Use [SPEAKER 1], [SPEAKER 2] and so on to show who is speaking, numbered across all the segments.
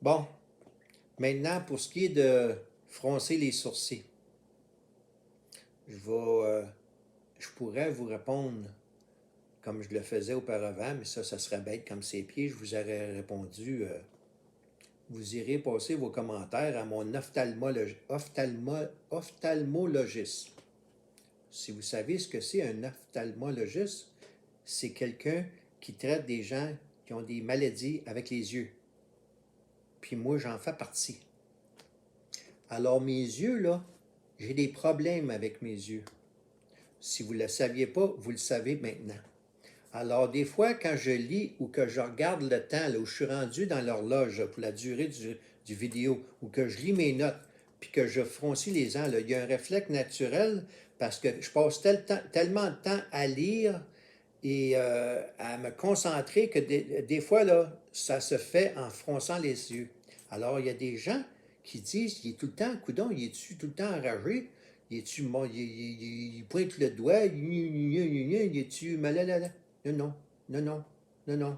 [SPEAKER 1] Bon, maintenant, pour ce qui est de froncer les sourcils, je vais, je pourrais vous répondre comme je le faisais auparavant, mais ça serait bête comme ses pieds. Je vous aurais répondu, vous irez passer vos commentaires à mon ophtalmologiste. Si vous savez ce que c'est un ophtalmologiste, c'est quelqu'un qui traite des gens qui ont des maladies avec les yeux. Puis moi, j'en fais partie. Alors mes yeux, là, j'ai des problèmes avec mes yeux. Si vous ne le saviez pas, vous le savez maintenant. Alors des fois, quand je lis ou que je regarde le temps, là, où je suis rendu dans l'horloge pour la durée du vidéo, ou que je lis mes notes, puis que je froncis les ans, là, il y a un réflexe naturel parce que je passe tellement de temps à lire et à me concentrer que des fois, là, ça se fait en fronçant les yeux. Alors, il y a des gens qui disent, il est tout le temps, coudon, il est-tu tout le temps enragé? Il est-tu, il pointe le doigt, il est-tu malade? Non, non, non, non, non, non.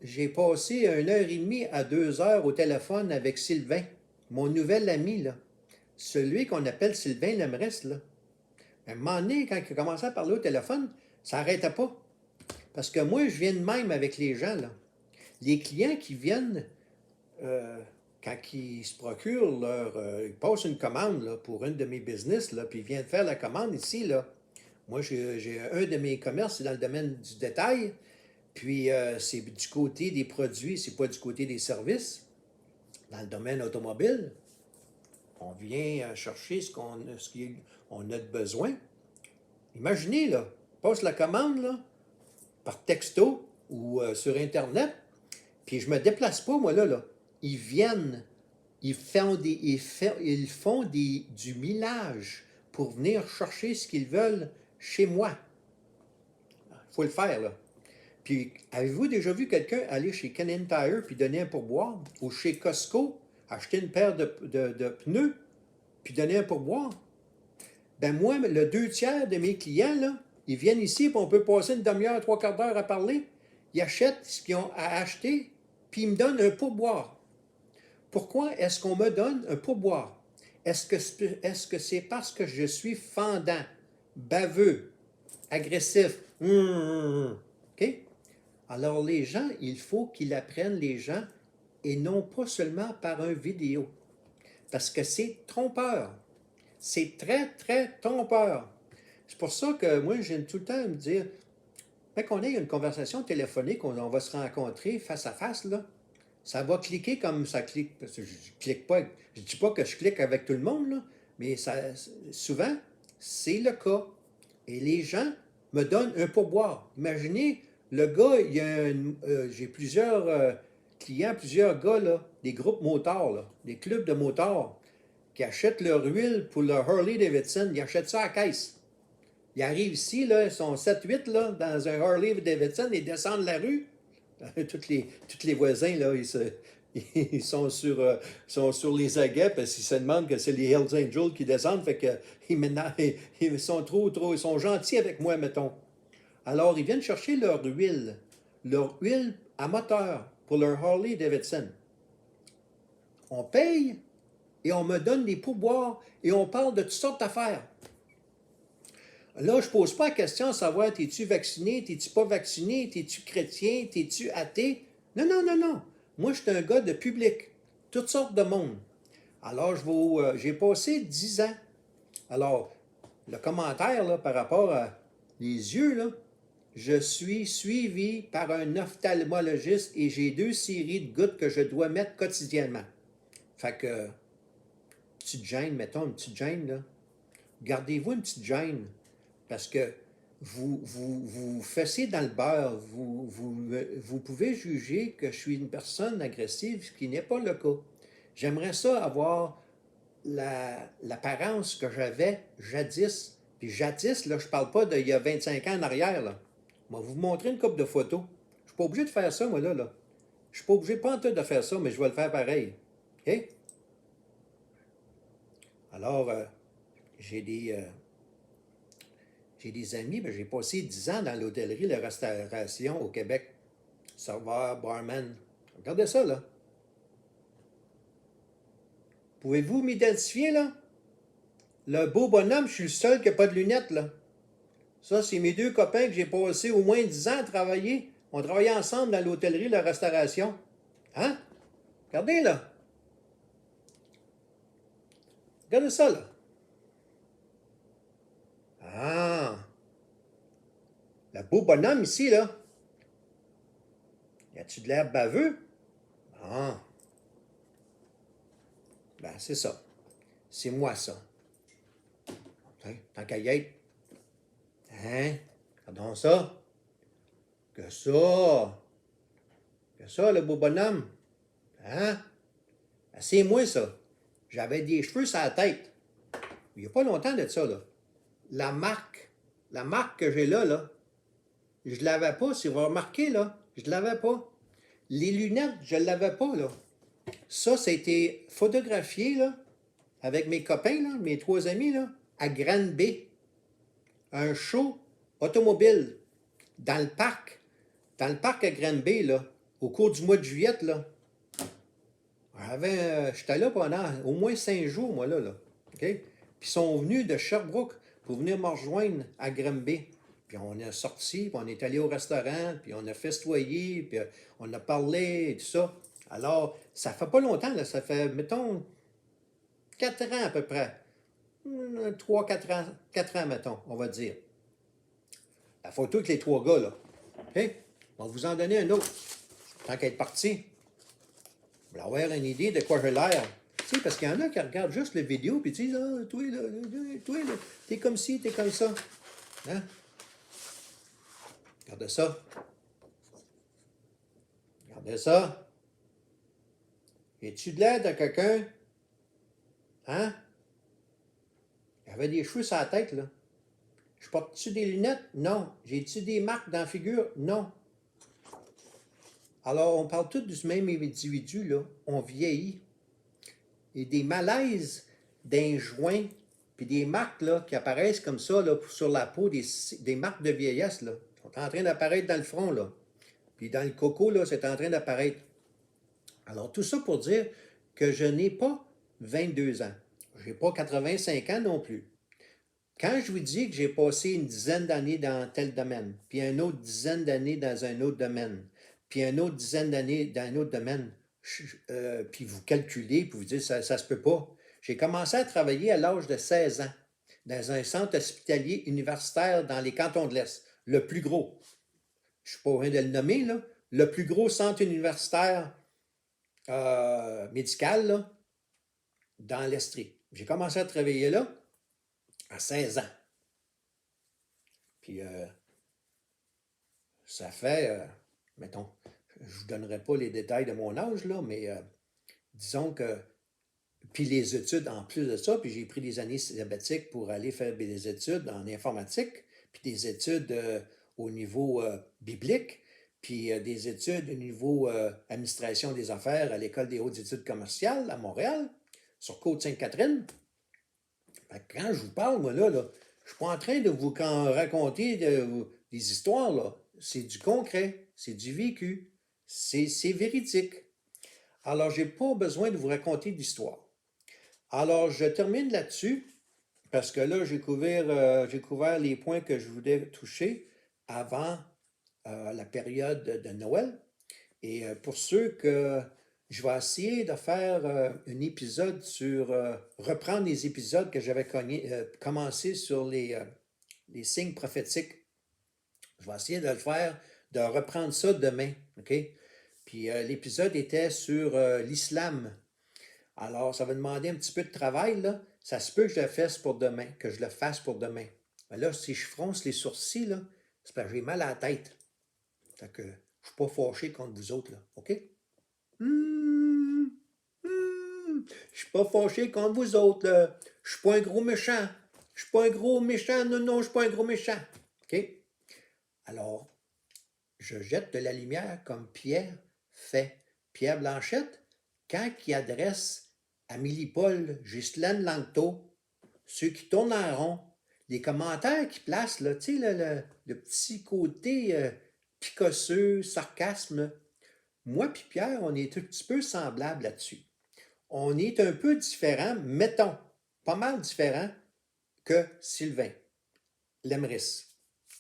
[SPEAKER 1] J'ai passé 1 heure et demie à 2 heures au téléphone avec Sylvain, mon nouvel ami, là. Celui qu'on appelle Sylvain Lemresse, là. À un moment donné, quand il a commencé à parler au téléphone, ça n'arrêtait pas. Parce que moi, je viens de même avec les gens, là. Les clients qui viennent, quand ils se procurent ils passent une commande là, pour une de mes business, là, puis ils viennent faire la commande ici, là. Moi, j'ai un de mes commerces, c'est dans le domaine du détail, puis c'est du côté des produits, c'est pas du côté des services. Dans le domaine automobile, on vient chercher ce qu'on a de besoin. Imaginez, là, passe la commande, là, par texto ou sur Internet, puis je me déplace pas, moi, là. Ils viennent, ils font du millage pour venir chercher ce qu'ils veulent chez moi. Il faut le faire, là. Puis, avez-vous déjà vu quelqu'un aller chez Canadian Tire puis donner un pourboire? Ou chez Costco, acheter une paire de pneus puis donner un pourboire? Ben moi, le 2 tiers de mes clients, là, ils viennent ici, puis on peut passer une demi-heure, 3 quarts d'heure à parler. Ils achètent ce qu'ils ont à acheter, puis ils me donnent un pourboire. Pourquoi est-ce qu'on me donne un pourboire? Est-ce que c'est parce que je suis fendant, baveux, agressif? OK? Alors les gens, il faut qu'ils apprennent les gens et non pas seulement par un vidéo. Parce que c'est trompeur. C'est très, très trompeur. C'est pour ça que moi, j'aime tout le temps me dire, quand on ait une conversation téléphonique, on va se rencontrer face à face, là, ça va cliquer comme ça clique. Parce que je clique pas, je dis pas que je clique avec tout le monde, là, mais ça, souvent, c'est le cas. Et les gens me donnent un pourboire. Imaginez, le gars, j'ai plusieurs clients, plusieurs gars, là, des groupes motards, là, des clubs de motards, qui achètent leur huile pour leur Harley Davidson. Ils achètent ça à la caisse. Ils arrivent ici, là, ils sont 7-8 là, dans un Harley Davidson, ils descendent la rue. Tous les voisins, là, ils sont sur les aguets parce qu'ils se demandent que c'est les Hells Angels qui descendent. Fait que ils sont ils sont gentils avec moi, mettons. Alors, ils viennent chercher leur huile à moteur pour leur Harley Davidson. On paye et on me donne des pourboires et on parle de toutes sortes d'affaires. Là, je ne pose pas la question de savoir, t'es-tu vacciné, t'es-tu pas vacciné, t'es-tu chrétien, t'es-tu athée? Non, non, non, non. Moi, je suis un gars de public. Toutes sortes de monde. Alors, j'ai passé 10 ans. Alors, le commentaire là, par rapport à les yeux, là, je suis suivi par un ophtalmologiste et j'ai 2 séries de gouttes que je dois mettre quotidiennement. Fait que, petite gêne, mettons, une petite gêne, là. Gardez-vous une petite gêne. Parce que vous fessez dans le beurre, vous pouvez juger que je suis une personne agressive, ce qui n'est pas le cas. J'aimerais ça avoir l'apparence que j'avais jadis. Puis jadis, là, je parle pas d'il y a 25 ans en arrière, là. Je vais vous montrer une couple de photos. Je suis pas obligé de faire ça, moi, là. Je suis pas obligé, pas en tout de faire ça, mais je vais le faire pareil. OK? Alors, j'ai des... J'ai des amis, j'ai passé 10 ans dans l'hôtellerie, la restauration au Québec. Serveur, barman. Regardez ça, là. Pouvez-vous m'identifier, là? Le beau bonhomme, je suis le seul qui n'a pas de lunettes, là. Ça, c'est mes deux copains que j'ai passé au moins 10 ans à travailler. On travaillait ensemble dans l'hôtellerie, la restauration. Hein? Regardez, là. Regardez ça, là. Ah! Le beau bonhomme ici, là. Y a-tu de l'air baveux? Ah! Ben, c'est ça. C'est moi, ça. Hein? Tant qu'à y être. Hein? Regardons ça. Que ça? Que ça, le beau bonhomme? Hein? Ben, c'est moi, ça. J'avais des cheveux sur la tête. Il n'y a pas longtemps de ça, là. La marque que j'ai là, je ne l'avais pas. Si vous remarquez, là, je ne l'avais pas. Les lunettes, je ne l'avais pas, là. Ça a été photographié, là, avec mes copains, là, mes trois amis, là, à Granby. Un show automobile dans le parc. Dans le parc à Granby, là, au cours du mois de juillet, là. J'étais là pendant au moins 5 jours, moi, là. OK? Puis ils sont venus de Sherbrooke pour venir me rejoindre à Granby. Puis on est sorti, puis on est allé au restaurant, puis on a festoyé, puis on a parlé et tout ça. Alors, ça fait pas longtemps, là. Ça fait, mettons, 4 ans à peu près. 3, 4 ans, 4 ans, mettons, on va dire. La photo avec les trois gars, là. OK? On va vous en donner un autre. Tant qu'à être parti. Vous allez avoir une idée de quoi j'ai l'air. Tu sais, parce qu'il y en a qui regardent juste la vidéo puis disent ah, toi, là, t'es comme ci, t'es comme ça. Hein? Regardez ça. Regardez ça. Es-tu de l'aide à quelqu'un? Hein? Il avait des cheveux sur la tête, là. Je porte-tu des lunettes? Non. J'ai-tu des marques dans la figure? Non. Alors, on parle tous du même individu, là. On vieillit. Et des malaises d'un joint, puis des marques là, qui apparaissent comme ça là, sur la peau, des marques de vieillesse, là, sont en train d'apparaître dans le front. Là. Puis dans le coco, là, c'est en train d'apparaître. Alors, tout ça pour dire que je n'ai pas 22 ans. Je n'ai pas 85 ans non plus. Quand je vous dis que j'ai passé une dizaine d'années dans tel domaine, puis une autre dizaine d'années dans un autre domaine, puis une autre dizaine d'années dans un autre domaine, puis vous calculez, puis vous dites ça ne se peut pas. J'ai commencé à travailler à l'âge de 16 ans dans un centre hospitalier universitaire dans les cantons de l'Est, le plus gros. Je ne suis pas loin de le nommer, là. Le plus gros centre universitaire médical là, dans l'Estrie. J'ai commencé à travailler là à 16 ans. Puis ça fait, mettons, je ne vous donnerai pas les détails de mon âge, là, mais disons que, puis les études en plus de ça, puis j'ai pris des années sabbatiques pour aller faire des études en informatique, puis des études au niveau biblique, puis des études au niveau administration des affaires à l'École des hautes études commerciales à Montréal, sur Côte-Sainte-Catherine. Quand je vous parle, moi, là, je ne suis pas en train de vous raconter des histoires, là. C'est du concret, c'est du vécu, c'est véridique. Alors, je n'ai pas besoin de vous raconter d'histoire. Alors, je termine là-dessus, parce que là, j'ai couvert les points que je voulais toucher avant la période de Noël. Et pour ceux que je vais essayer de faire un épisode sur, reprendre les épisodes que j'avais commencé sur les signes prophétiques. Je vais essayer de le faire, de reprendre ça demain, OK? Puis l'épisode était sur l'islam. Alors, ça va demander un petit peu de travail, là. Ça se peut que je le fasse pour demain. Mais là, si je fronce les sourcils, là, c'est parce que j'ai mal à la tête. Fait que je ne suis pas fâché contre vous autres, là, OK? Je suis pas fâché contre vous autres, là. Je suis pas un gros méchant. Je suis pas un gros méchant. Non, non, je suis pas un gros méchant. OK? Alors, je jette de la lumière comme Pierre fait. Pierre Blanchette, quand il adresse Amélie-Paul, Ghislaine Langto, ceux qui tournent en rond, les commentaires qu'ils placent, là, tu sais, le petit côté picosseux, sarcasme, moi puis Pierre, on est un petit peu semblables là-dessus. on est un peu différent, mettons, pas mal différent que Sylvain Lemris.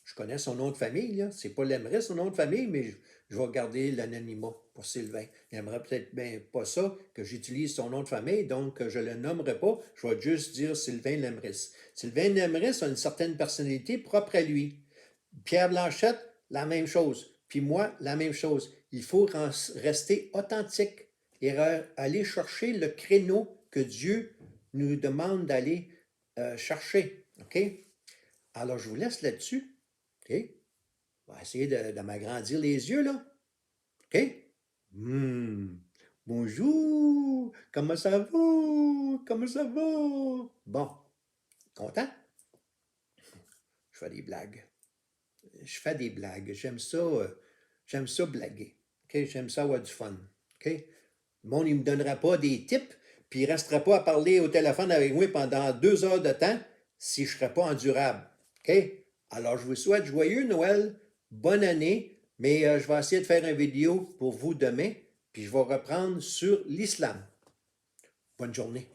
[SPEAKER 1] Je connais son nom de famille, là. C'est pas Lemris, son nom de famille, mais je vais garder l'anonymat pour Sylvain. Il n'aimerait peut-être bien pas ça, que j'utilise son nom de famille, donc je ne le nommerai pas. Je vais juste dire Sylvain Lemris. Sylvain Lemris a une certaine personnalité propre à lui. Pierre Blanchette, la même chose. Puis moi, la même chose. Il faut rester authentique et aller chercher le créneau que Dieu nous demande d'aller chercher. OK? Alors, je vous laisse là-dessus. OK? On va essayer de m'agrandir les yeux, là. OK? Bonjour! Comment ça va? Comment ça va? Bon, content? Je fais des blagues. Je fais des blagues. J'aime ça blaguer. OK? J'aime ça avoir du fun. OK? Le monde, il ne me donnera pas des tips, puis il ne restera pas à parler au téléphone avec moi pendant 2 heures de temps si je ne serais pas endurable. OK? Alors, je vous souhaite joyeux Noël, bonne année, mais je vais essayer de faire une vidéo pour vous demain, puis je vais reprendre sur l'islam. Bonne journée.